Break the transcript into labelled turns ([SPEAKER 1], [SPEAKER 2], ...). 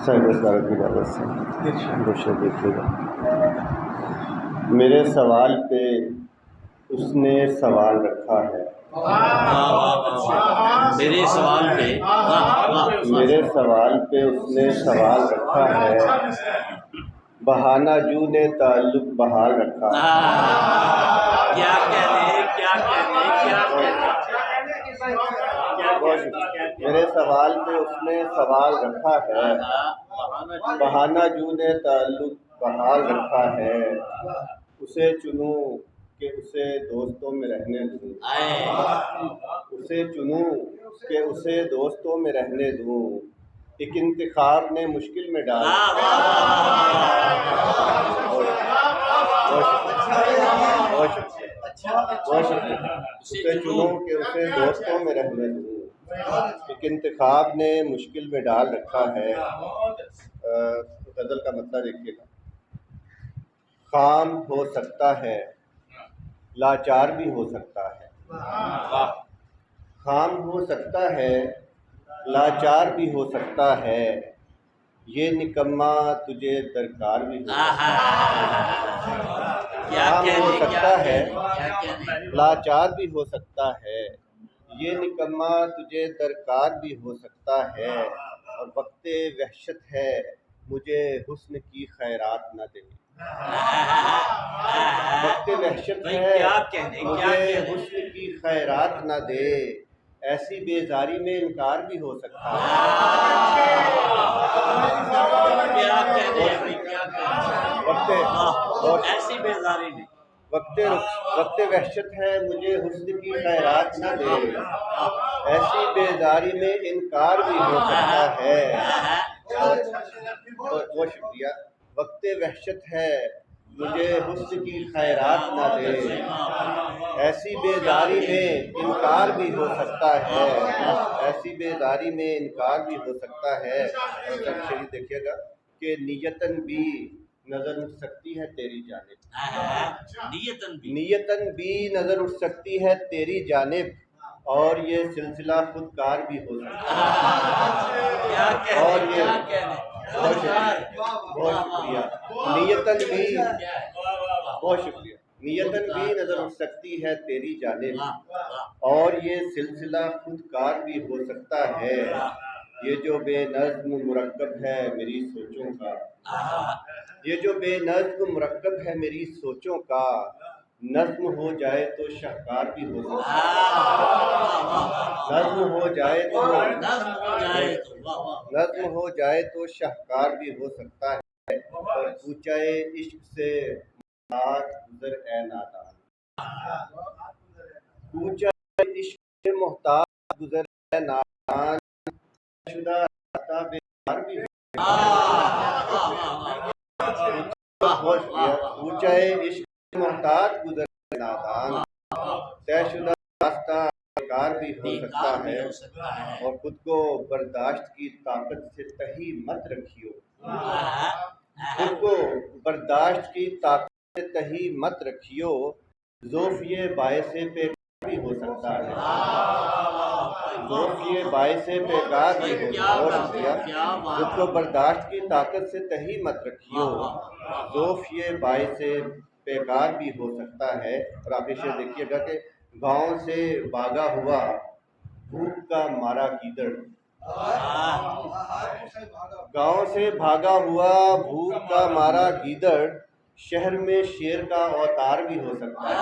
[SPEAKER 1] کی اجازت سے دوسرے دیکھیے گا۔ میرے سوال پہ اس نے سوال رکھا ہے،
[SPEAKER 2] میرے سوال پہ
[SPEAKER 1] میرے سوال پہ اس نے سوال رکھا ہے، بہانہ جو نے تعلق بحال رکھا ہے۔
[SPEAKER 2] کیا کہنے
[SPEAKER 1] میرے سوال پہ اس نے سوال رکھا ہے، بہانہ جو نے تعلق بحال رکھا ہے، اسے چنوں کہ اسے دوستوں میں رہنے دوں، اسے چنوں کہ اسے دوستوں میں رہنے دوں، ایک انتخاب نے مشکل میں ڈال اسے چنوں کہ اسے دوستوں میں رہنے دوں، ایک انتخاب نے مشکل میں ڈال رکھا ہے۔ غزل کا مطلب دیکھیے گا۔ خام ہو سکتا ہے، لاچار بھی ہو سکتا ہے، خام ہو سکتا ہے، لاچار بھی ہو سکتا ہے، یہ نکما تجھے درکار بھی ہو سکتا ہے، خام ہو سکتا ہے، لاچار بھی ہو سکتا ہے، یہ نکما تجھے درکار بھی ہو سکتا ہے، اور وقت وحشت ہے مجھے حسن کی خیرات نہ دے، وقت وحشت ہے مجھے حسن کی خیرات نہ دے، ایسی بیزاری میں انکار بھی ہو سکتا ہے،
[SPEAKER 2] ایسی بیزاری میں
[SPEAKER 1] وقت وحشت ہے مجھے حسن کی خیرات نہ دے، ایسی بیزاری میں انکار بھی ہو سکتا ہے، بہت شکریہ۔ وقت وحشت ہے مجھے حسن کی خیرات نہ دے، ایسی بیزاری میں انکار بھی ہو سکتا ہے، ایسی بیزاری میں انکار بھی ہو سکتا ہے۔ اور شریف دیکھیے گا کہ نیتن بھی نظر اٹھ سکتی ہے تیری جانب، نیتن بھی نظر اٹھ سکتی ہے تیری جانب، اور یہ سلسلہ خودکار بھی ہو سکتا ہے، اور یہ بہت شکریہ، نیتن بھی بہت شکریہ، نیتن بھی نظر اٹھ سکتی ہے تیری جانب، اور یہ سلسلہ خودکار بھی ہو سکتا ہے، یہ جو بے نظم مرکب ہے میری سوچوں کا، یہ جو بے نظم مرکب ہے میری سوچوں کا، نظم ہو جائے تو شاہکار بھی ہو سکتا ہے، نظم ہو جائے تو شاہکار بھی ہو سکتا ہے، اور کوچہ عشق سے محتاج گزر اے نادان، کوچہ عشق سے محتاج گزر اے نادان، شدہ راستہ بیکار بھی ہو سکتا ہے، کوچہ عشق سے محتاج گزر اے نادان، طے شدہ راستہ بیکار بھی ہو سکتا ہے، اور خود کو برداشت کی طاقت سے تہی مت رکھیو، خود کو برداشت کی طاقت سے تہی مت رکھیو، ذوف یہ باعث پیکار بھی ہو سکتا ہے، ذوف یہ باعث پیکار بھی ہو سکتا ہے، خود کو برداشت کی طاقت سے تہی مت رکھیو، ذوف یہ باعث پیکار بھی ہو سکتا ہے۔ اور آپ یہ دیکھیے گا کہ گاؤں سے بھاگا ہوا بھوک کا مارا گیدڑ، گاؤں سے بھاگا ہوا بھوک کا مارا گیدڑ، شہر میں شیر کا اوتار بھی ہو سکتا ہے۔